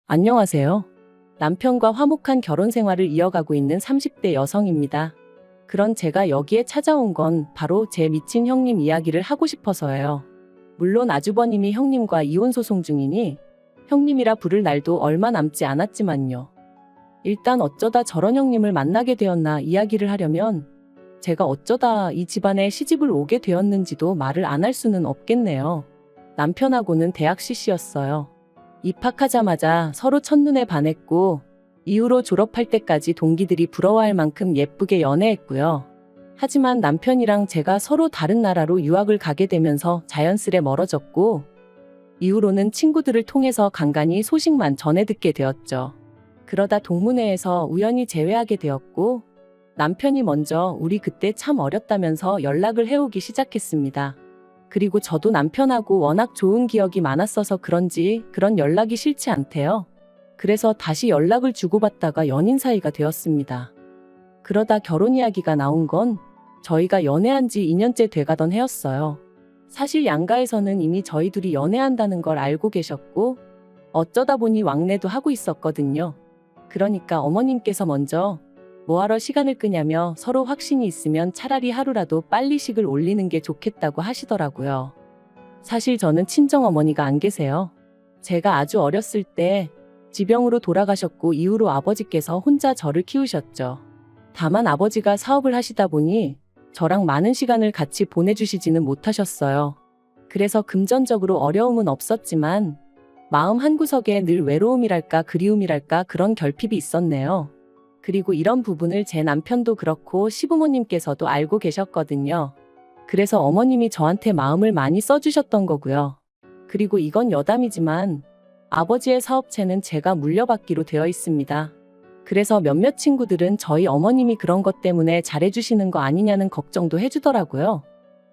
안녕하세요. 남편과 화목한 결혼 생활을 이어가고 있는 30대 여성입니다. 그런 제가 여기에 찾아온 건 바로 제 미친 형님 이야기를 하고 싶어서예요. 물론 아주버님이 형님과 이혼 소송 중이니 형님이라 부를 날도 얼마 남지 않았지만요. 일단 어쩌다 저런 형님을 만나게 되었나 이야기를 하려면 제가 어쩌다 이 집안에 시집을 오게 되었는지도 말을 안 할 수는 없겠네요. 남편하고는 대학 CC였어요. 입학하자마자 서로 첫눈에 반했고 이후로 졸업할 때까지 동기들이 부러워할 만큼 예쁘게 연애했고요. 하지만 남편이랑 제가 서로 다른 나라로 유학을 가게 되면서 자연스레 멀어졌고 이후로는 친구들을 통해서 간간히 소식만 전해 듣게 되었죠. 그러다 동문회에서 우연히 재회하게 되었고 남편이 먼저 우리 그때 참 어렸다면서 연락을 해오기 시작했습니다. 그리고 저도 남편하고 워낙 좋은 기억이 많았어서 그런지 그런 연락이 싫지 않대요. 그래서 다시 연락을 주고받다가 연인 사이가 되었습니다. 그러다 결혼 이야기가 나온 건 저희가 연애한 지 2년째 돼가던 해였어요. 사실 양가에서는 이미 저희 둘이 연애한다는 걸 알고 계셨고 어쩌다 보니 왕래도 하고 있었거든요. 그러니까 어머님께서 먼저 뭐하러 시간을 끄냐며 서로 확신이 있으면 차라리 하루라도 빨리 식을 올리는 게 좋겠다고 하시더라고요. 사실 저는 친정어머니가 안 계세요. 제가 아주 어렸을 때 지병으로 돌아가셨고 이후로 아버지께서 혼자 저를 키우셨죠. 다만 아버지가 사업을 하시다 보니 저랑 많은 시간을 같이 보내주시지는 못하셨어요. 그래서 금전적으로 어려움은 없었지만 마음 한구석에 늘 외로움이랄까 그리움이랄까 그런 결핍이 있었네요. 그리고 이런 부분을 제 남편도 그렇고 시부모님께서도 알고 계셨거든요. 그래서 어머님이 저한테 마음을 많이 써주셨던 거고요. 그리고 이건 여담이지만 아버지의 사업체는 제가 물려받기로 되어 있습니다. 그래서 몇몇 친구들은 저희 어머님이 그런 것 때문에 잘해주시는 거 아니냐는 걱정도 해주더라고요.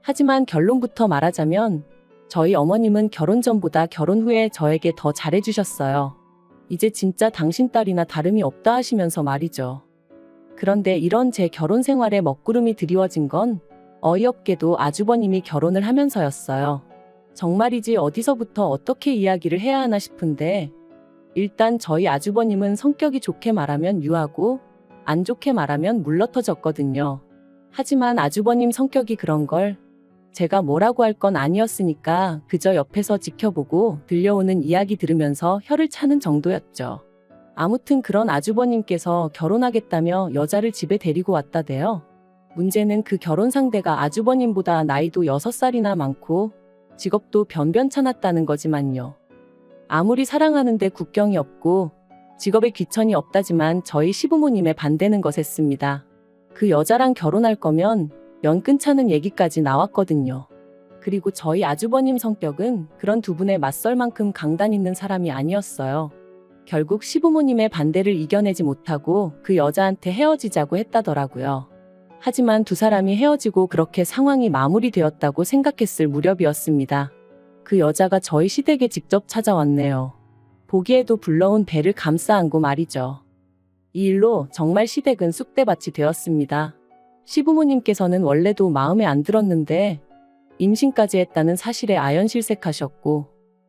하지만 결론부터 말하자면 저희 어머님은 결혼 전보다 결혼 후에 저에게 더 잘해주셨어요. 이제 진짜 당신 딸이나 다름이 없다 하시면서 말이죠. 그런데 이런 제 결혼 생활에 먹구름이 드리워진 건 어이없게도 아주버님이 결혼을 하면서였어요. 정말이지 어디서부터 어떻게 이야기를 해야 하나 싶은데 일단 저희 아주버님은 성격이 좋게 말하면 유하고 안 좋게 말하면 물러터졌거든요. 하지만 아주버님 성격이 그런 걸 제가 뭐라고 할 건 아니었으니까 그저 옆에서 지켜보고 들려오는 이야기 들으면서 혀를 차는 정도였죠. 아무튼 그런 아주버님께서 결혼하겠다며 여자를 집에 데리고 왔다대요. 문제는 그 결혼 상대가 아주버님보다 나이도 6살이나 많고 직업도 변변찮았다는 거지만요. 아무리 사랑하는데 국경이 없고 직업에 귀천이 없다지만 저희 시부모님의 반대는 거셌습니다. 그 여자랑 결혼할 거면 연 끊자는 얘기까지 나왔거든요. 그리고 저희 아주버님 성격은 그런 두 분에 맞설 만큼 강단 있는 사람이 아니었어요. 결국 시부모님의 반대를 이겨내지 못하고 그 여자한테 헤어지자고 했다더라고요. 하지만 두 사람이 헤어지고 그렇게 상황이 마무리되었다고 생각했을 무렵이었습니다. 그 여자가 저희 시댁에 직접 찾아왔네요. 보기에도 불러온 배를 감싸 안고 말이죠. 이 일로 정말 시댁은 쑥대밭이 되었습니다. 시부모님께서는 원래도 마음에 안 들었는데 임신까지 했다는 사실에 아연실색하셨고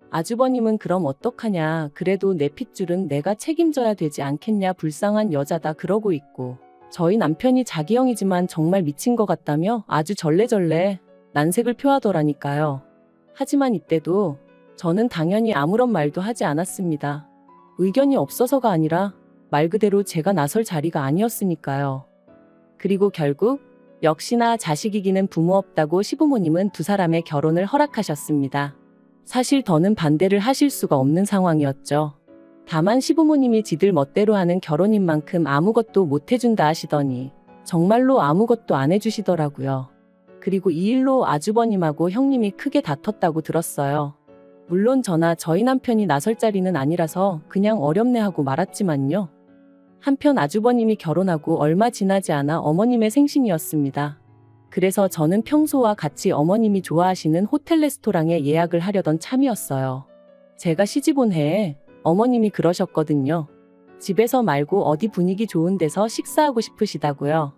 아주버님은 그럼 어떡하냐 그래도 내 핏줄은 내가 책임져야 되지 않겠냐 불쌍한 여자다 그러고 있고 저희 남편이 자기 형이지만 정말 미친 것 같다며 아주 절레절레 난색을 표하더라니까요. 하지만 이때도 저는 당연히 아무런 말도 하지 않았습니다. 의견이 없어서가 아니라 말 그대로 제가 나설 자리가 아니었으니까요. 그리고 결국 역시나 자식 이기는 부모 없다고 시부모님은 두 사람의 결혼을 허락하셨습니다. 사실 더는 반대를 하실 수가 없는 상황이었죠. 다만 시부모님이 지들 멋대로 하는 결혼인 만큼 아무것도 못 해준다 하시더니 정말로 아무것도 안 해주시더라고요. 그리고 이 일로 아주버님하고 형님이 크게 다퉜다고 들었어요. 물론 저나 저희 남편이 나설 자리는 아니라서 그냥 어렵네 하고 말았지만요. 한편 아주버님이 결혼하고 얼마 지나지 않아 어머님의 생신이었습니다. 그래서 저는 평소와 같이 어머님이 좋아하시는 호텔 레스토랑에 예약을 하려던 참이었어요. 제가 시집 온 해에 어머님이 그러셨거든요. 집에서 말고 어디 분위기 좋은 데서 식사하고 싶으시다고요.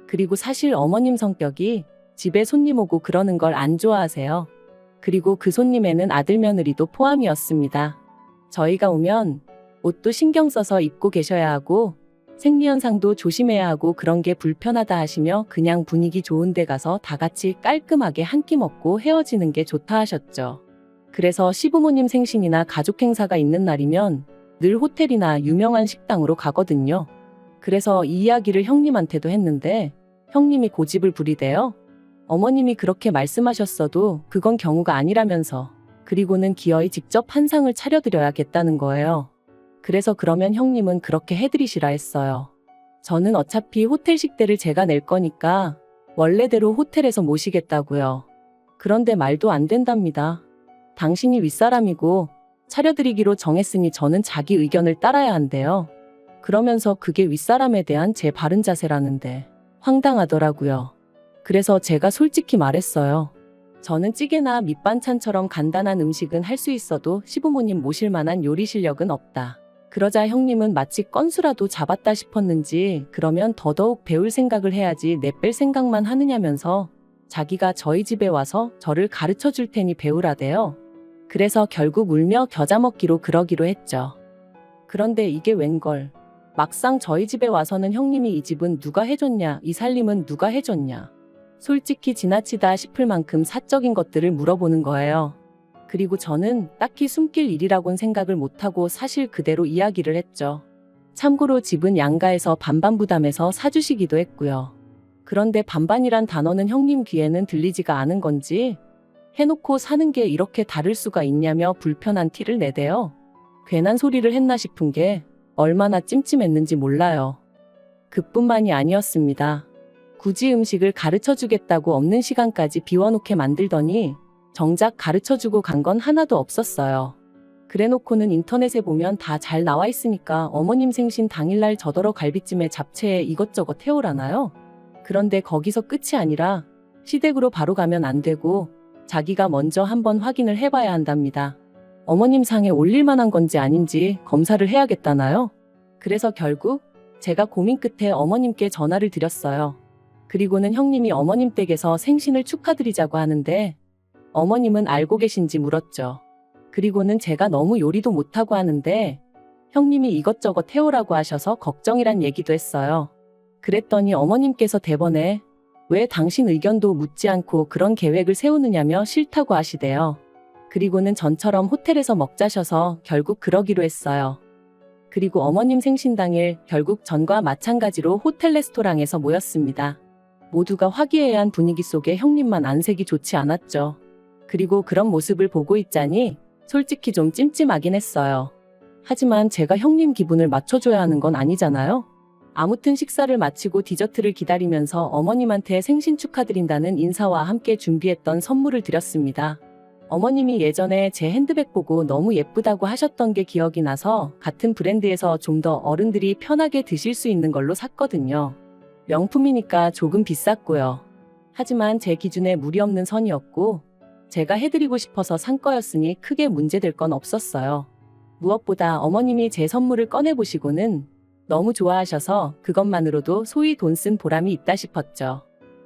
그리고 사실 어머님 성격이 집에 손님 오고 그러는 걸 안 좋아하세요. 그리고 그 손님에는 아들 며느리도 포함이었습니다. 저희가 오면 옷도 신경 써서 입고 계셔야 하고 생리현상도 조심해야 하고 그런 게 불편하다 하시며 그냥 분위기 좋은 데 가서 다 같이 깔끔하게 한 끼 먹고 헤어지는 게 좋다 하셨죠. 그래서 시부모님 생신이나 가족 행사가 있는 날이면 늘 호텔이나 유명한 식당으로 가거든요. 그래서 이 이야기를 형님한테도 했는데 형님이 고집을 부리대요. 어머님이 그렇게 말씀하셨어도 그건 경우가 아니라면서 그리고는 기어이 직접 한상을 차려드려야겠다는 거예요. 그래서 그러면 형님은 그렇게 해드리시라 했어요. 저는 어차피 호텔 식대를 제가 낼 거니까 원래대로 호텔에서 모시겠다고요. 그런데 말도 안 된답니다. 당신이 윗사람이고 차려드리기로 정했으니 저는 자기 의견을 따라야 한대요. 그러면서 그게 윗사람에 대한 제 바른 자세라는데 황당하더라고요. 그래서 제가 솔직히 말했어요. 저는 찌개나 밑반찬처럼 간단한 음식은 할 수 있어도 시부모님 모실 만한 요리 실력은 없다. 그러자 형님은 마치 건수라도 잡았다 싶었는지 그러면 더더욱 배울 생각을 해야지 내뺄 생각만 하느냐면서 자기가 저희 집에 와서 저를 가르쳐 줄 테니 배우라대요. 그래서 결국 울며 겨자 먹기로 그러기로 했죠. 그런데 이게 웬걸. 막상 저희 집에 와서는 형님이 이 집은 누가 해줬냐, 이 살림은 누가 해줬냐. 솔직히 지나치다 싶을 만큼 사적인 것들을 물어보는 거예요. 그리고 저는 딱히 숨길 일이라곤 생각을 못하고 사실 그대로 이야기를 했죠. 참고로 집은 양가에서 반반 부담해서 사주시기도 했고요. 그런데 반반이란 단어는 형님 귀에는 들리지가 않은 건지 해놓고 사는 게 이렇게 다를 수가 있냐며 불편한 티를 내대요. 괜한 소리를 했나 싶은 게 얼마나 찜찜했는지 몰라요. 그뿐만이 아니었습니다. 굳이 음식을 가르쳐주겠다고 없는 시간까지 비워놓게 만들더니 정작 가르쳐주고 간 건 하나도 없었어요. 그래놓고는 인터넷에 보면 다 잘 나와 있으니까 어머님 생신 당일날 저더러 갈비찜에 잡채에 이것저것 해오라나요? 그런데 거기서 끝이 아니라 시댁으로 바로 가면 안 되고 자기가 먼저 한번 확인을 해봐야 한답니다. 어머님 상에 올릴 만한 건지 아닌지 검사를 해야겠다나요? 그래서 결국 제가 고민 끝에 어머님께 전화를 드렸어요. 그리고는 형님이 어머님 댁에서 생신을 축하드리자고 하는데 어머님은 알고 계신지 물었죠. 그리고는 제가 너무 요리도 못하고 하는데 형님이 이것저것 해오라고 하셔서 걱정이란 얘기도 했어요. 그랬더니 어머님께서 대번에 왜 당신 의견도 묻지 않고 그런 계획을 세우느냐며 싫다고 하시대요. 그리고는 전처럼 호텔에서 먹자셔서 결국 그러기로 했어요. 그리고 어머님 생신 당일 결국 전과 마찬가지로 호텔 레스토랑에서 모였습니다. 모두가 화기애애한 분위기 속에 형님만 안색이 좋지 않았죠. 그리고 그런 모습을 보고 있자니 솔직히 좀 찜찜하긴 했어요. 하지만 제가 형님 기분을 맞춰줘야 하는 건 아니잖아요. 아무튼 식사를 마치고 디저트를 기다리면서 어머님한테 생신 축하드린다는 인사와 함께 준비했던 선물을 드렸습니다. 어머님이 예전에 제 핸드백 보고 너무 예쁘다고 하셨던 게 기억이 나서 같은 브랜드에서 좀 더 어른들이 편하게 드실 수 있는 걸로 샀거든요. 명품이니까 조금 비쌌고요. 하지만 제 기준에 무리 없는 선이었고 제가 해드리고 싶어서 산 거였으니 크게 문제될 건 없었어요. 무엇보다 어머님이 제 선물을 꺼내보시고는 너무 좋아하셔서 그것만으로도 소위 돈 쓴 보람이 있다 싶었죠.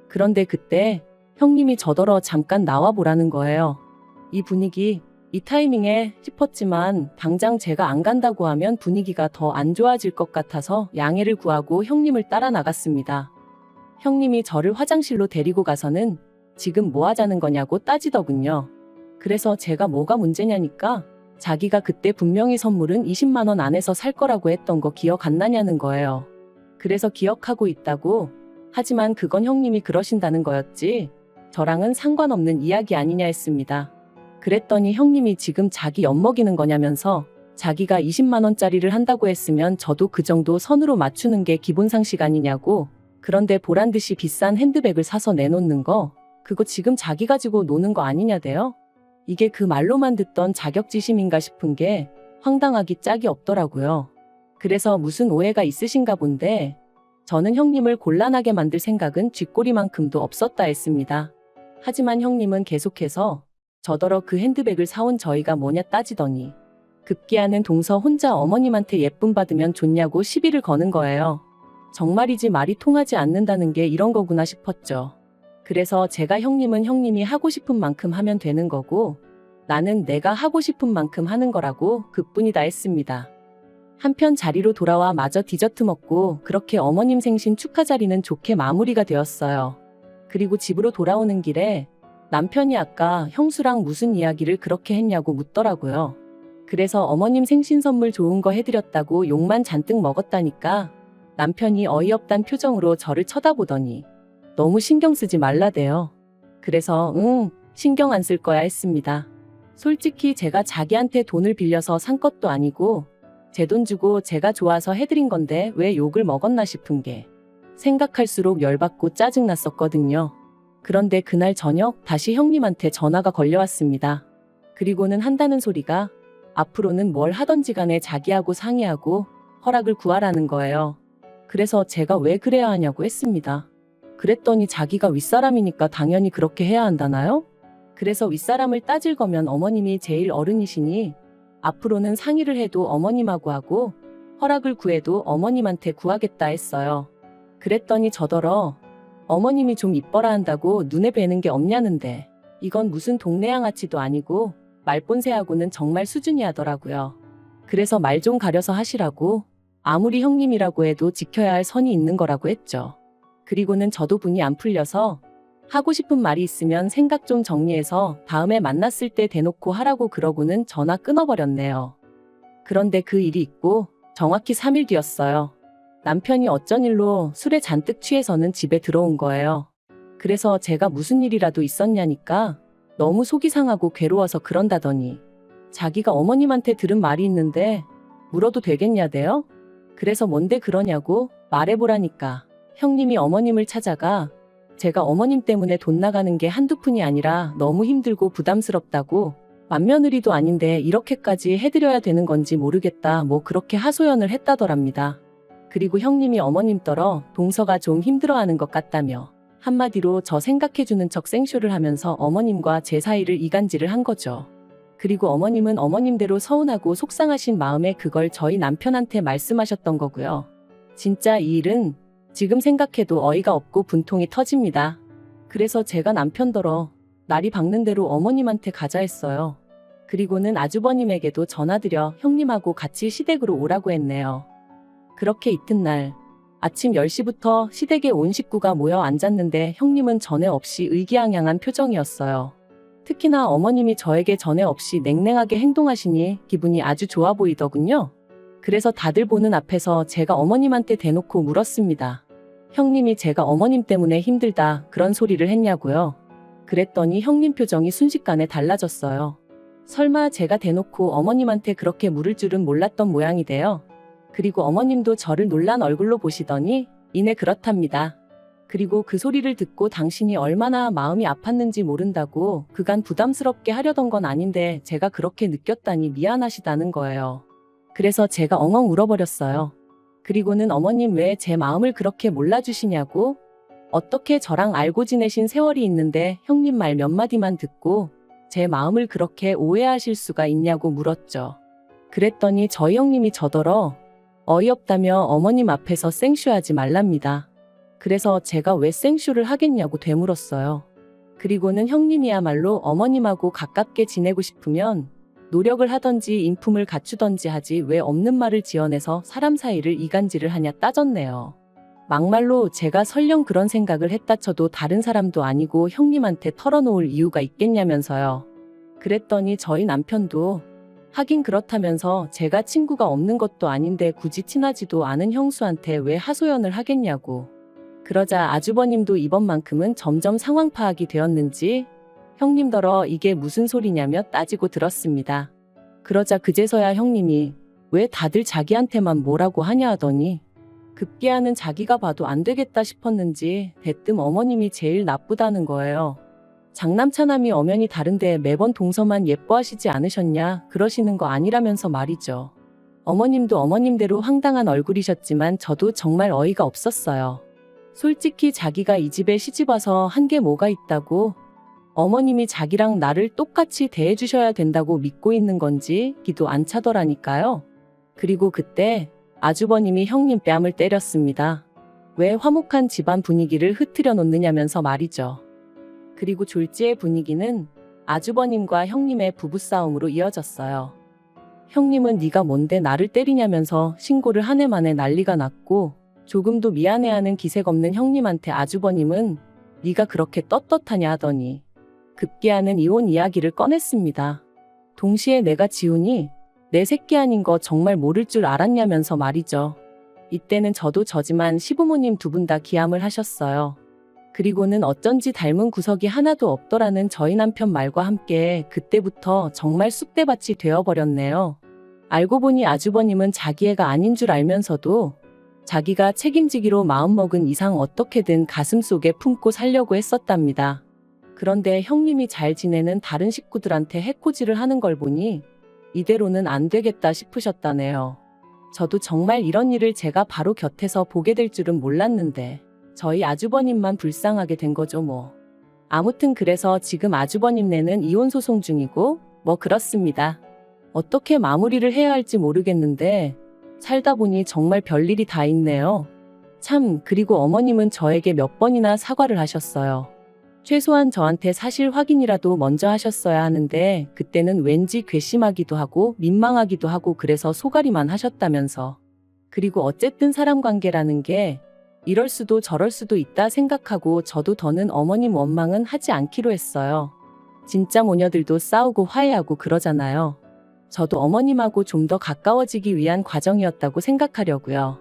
그런데 그때 형님이 저더러 잠깐 나와보라는 거예요. 이 분위기, 이 타이밍에 싶었지만 당장 제가 안 간다고 하면 분위기가 더 안 좋아질 것 같아서 양해를 구하고 형님을 따라 나갔습니다. 형님이 저를 화장실로 데리고 가서는 지금 뭐 하자는 거냐고 따지더군요. 그래서 제가 뭐가 문제냐니까 자기가 그때 분명히 선물은 20만 원 안에서 살 거라고 했던 거 기억 안 나냐는 거예요. 그래서 기억하고 있다고. 하지만 그건 형님이 그러신다는 거였지 저랑은 상관없는 이야기 아니냐 했습니다. 그랬더니 형님이 지금 자기 엿먹이는 거냐면서 자기가 20만 원짜리를 한다고 했으면 저도 그 정도 선으로 맞추는 게 기본 상식 아니냐고. 그런데 보란듯이 비싼 핸드백을 사서 내놓는 거 그거 지금 자기 가지고 노는 거 아니냐대요. 이게 그 말로만 듣던 자격지심인가 싶은 게 황당하기 짝이 없더라고요. 그래서 무슨 오해가 있으신가 본데 저는 형님을 곤란하게 만들 생각은 쥐꼬리만큼도 없었다 했습니다. 하지만 형님은 계속해서 저더러 그 핸드백을 사온 저희가 뭐냐 따지더니 급기야는 동서 혼자 어머님한테 예쁨 받으면 좋냐고 시비를 거는 거예요. 정말이지 말이 통하지 않는다는 게 이런 거구나 싶었죠. 그래서 제가 형님은 형님이 하고 싶은 만큼 하면 되는 거고 나는 내가 하고 싶은 만큼 하는 거라고 그뿐이다 했습니다. 한편 자리로 돌아와 마저 디저트 먹고 그렇게 어머님 생신 축하 자리는 좋게 마무리가 되었어요. 그리고 집으로 돌아오는 길에 남편이 아까 형수랑 무슨 이야기를 그렇게 했냐고 묻더라고요. 그래서 어머님 생신 선물 좋은 거 해드렸다고 욕만 잔뜩 먹었다니까 남편이 어이없단 표정으로 저를 쳐다보더니 너무 신경 쓰지 말라대요. 그래서 신경 안 쓸 거야 했습니다. 솔직히 제가 자기한테 돈을 빌려서 산 것도 아니고 제 돈 주고 제가 좋아서 해드린 건데 왜 욕을 먹었나 싶은 게 생각할수록 열받고 짜증났었거든요. 그런데 그날 저녁 다시 형님한테 전화가 걸려왔습니다. 그리고는 한다는 소리가 앞으로는 뭘 하던지 간에 자기하고 상의하고 허락을 구하라는 거예요. 그래서 제가 왜 그래야 하냐고 했습니다. 그랬더니 자기가 윗사람이니까 당연히 그렇게 해야 한다나요? 그래서 윗사람을 따질 거면 어머님이 제일 어른이시니 앞으로는 상의를 해도 어머님하고 하고 허락을 구해도 어머님한테 구하겠다 했어요. 그랬더니 저더러 어머님이 좀 이뻐라 한다고 눈에 뵈는 게 없냐는데 이건 무슨 동네 양아치도 아니고 말본새하고는 정말 수준이 하더라고요. 그래서 말 좀 가려서 하시라고 아무리 형님이라고 해도 지켜야 할 선이 있는 거라고 했죠. 그리고는 저도 분이 안 풀려서 하고 싶은 말이 있으면 생각 좀 정리해서 다음에 만났을 때 대놓고 하라고 그러고는 전화 끊어버렸네요. 그런데 그 일이 있고 정확히 3일 뒤였어요. 남편이 어쩐 일로 술에 잔뜩 취해서는 집에 들어온 거예요. 그래서 제가 무슨 일이라도 있었냐니까 너무 속이 상하고 괴로워서 그런다더니 자기가 어머님한테 들은 말이 있는데 물어도 되겠냐대요? 그래서 뭔데 그러냐고 말해보라니까 형님이 어머님을 찾아가 제가 어머님 때문에 돈 나가는 게 한두 푼이 아니라 너무 힘들고 부담스럽다고 맏며느리도 아닌데 이렇게까지 해드려야 되는 건지 모르겠다 뭐 그렇게 하소연을 했다더랍니다. 그리고 형님이 어머님더러 동서가 좀 힘들어하는 것 같다며 한마디로 저 생각해주는 척 생쇼를 하면서 어머님과 제 사이를 이간질을 한 거죠. 그리고 어머님은 어머님대로 서운하고 속상하신 마음에 그걸 저희 남편한테 말씀하셨던 거고요. 진짜 이 일은 지금 생각해도 어이가 없고 분통이 터집니다. 그래서 제가 남편더러 날이 밝는 대로 어머님한테 가자 했어요. 그리고는 아주버님에게도 전화드려 형님하고 같이 시댁으로 오라고 했네요. 그렇게 이튿날 아침 10시부터 시댁에 온 식구가 모여 앉았는데 형님은 전에 없이 의기양양한 표정이었어요. 특히나 어머님이 저에게 전에 없이 냉랭하게 행동하시니 기분이 아주 좋아 보이더군요. 그래서 다들 보는 앞에서 제가 어머님한테 대놓고 물었습니다. 형님이 제가 어머님 때문에 힘들다 그런 소리를 했냐고요. 그랬더니 형님 표정이 순식간에 달라졌어요. 설마 제가 대놓고 어머님한테 그렇게 물을 줄은 몰랐던 모양이대요. 그리고 어머님도 저를 놀란 얼굴로 보시더니 이내 그렇답니다. 그리고 그 소리를 듣고 당신이 얼마나 마음이 아팠는지 모른다고 그간 부담스럽게 하려던 건 아닌데 제가 그렇게 느꼈다니 미안하시다는 거예요. 그래서 제가 엉엉 울어버렸어요. 그리고는 어머님 왜 제 마음을 그렇게 몰라주시냐고 어떻게 저랑 알고 지내신 세월이 있는데 형님 말 몇 마디만 듣고 제 마음을 그렇게 오해하실 수가 있냐고 물었죠. 그랬더니 저희 형님이 저더러 어이없다며 어머님 앞에서 생쇼하지 말랍니다. 그래서 제가 왜 생쇼를 하겠냐고 되물었어요. 그리고는 형님이야말로 어머님하고 가깝게 지내고 싶으면 노력을 하던지 인품을 갖추던지 하지 왜 없는 말을 지어내서 사람 사이를 이간질을 하냐 따졌네요. 막말로 제가 설령 그런 생각을 했다 쳐도 다른 사람도 아니고 형님한테 털어놓을 이유가 있겠냐면서요. 그랬더니 저희 남편도 하긴 그렇다면서 제가 친구가 없는 것도 아닌데 굳이 친하지도 않은 형수한테 왜 하소연을 하겠냐고. 그러자 아주버님도 이번만큼은 점점 상황 파악이 되었는지 형님더러 이게 무슨 소리냐며 따지고 들었습니다. 그러자 그제서야 형님이 왜 다들 자기한테만 뭐라고 하냐 하더니 급기야는 자기가 봐도 안 되겠다 싶었는지 대뜸 어머님이 제일 나쁘다는 거예요. 장남차남이 엄연히 다른데 매번 동서만 예뻐하시지 않으셨냐 그러시는 거 아니라면서 말이죠. 어머님도 어머님대로 황당한 얼굴이셨지만 저도 정말 어이가 없었어요. 솔직히 자기가 이 집에 시집와서 한 게 뭐가 있다고 어머님이 자기랑 나를 똑같이 대해주셔야 된다고 믿고 있는 건지 기도 안 차더라니까요. 그리고 그때 아주버님이 형님 뺨을 때렸습니다. 왜 화목한 집안 분위기를 흐트려 놓느냐면서 말이죠. 그리고 졸지의 분위기는 아주버님과 형님의 부부싸움으로 이어졌어요. 형님은 네가 뭔데 나를 때리냐면서 신고를 한 해 만에 난리가 났고, 조금도 미안해하는 기색 없는 형님한테 아주버님은 네가 그렇게 떳떳하냐 하더니 급기야는 이혼 이야기를 꺼냈습니다. 동시에 내가 지훈이 내 새끼 아닌 거 정말 모를 줄 알았냐면서 말이죠. 이때는 저도 저지만 시부모님 두 분 다 기함을 하셨어요. 그리고는 어쩐지 닮은 구석이 하나도 없더라는 저희 남편 말과 함께 그때부터 정말 쑥대밭이 되어버렸네요. 알고 보니 아주버님은 자기 애가 아닌 줄 알면서도 자기가 책임지기로 마음먹은 이상 어떻게든 가슴속에 품고 살려고 했었답니다. 그런데 형님이 잘 지내는 다른 식구들한테 해코지를 하는 걸 보니 이대로는 안 되겠다 싶으셨다네요. 저도 정말 이런 일을 제가 바로 곁에서 보게 될 줄은 몰랐는데 저희 아주버님만 불쌍하게 된 거죠 뭐. 아무튼 그래서 지금 아주버님네는 이혼 소송 중이고 뭐 그렇습니다. 어떻게 마무리를 해야 할지 모르겠는데 살다 보니 정말 별일이 다 있네요. 참, 그리고 어머님은 저에게 몇 번이나 사과를 하셨어요. 최소한 저한테 사실 확인이라도 먼저 하셨어야 하는데 그때는 왠지 괘씸하기도 하고 민망하기도 하고 그래서 소가리만 하셨다면서. 그리고 어쨌든 사람 관계라는 게 이럴 수도 저럴 수도 있다 생각하고 저도 더는 어머님 원망은 하지 않기로 했어요. 진짜 모녀들도 싸우고 화해하고 그러잖아요. 저도 어머님하고 좀 더 가까워지기 위한 과정이었다고 생각하려고요.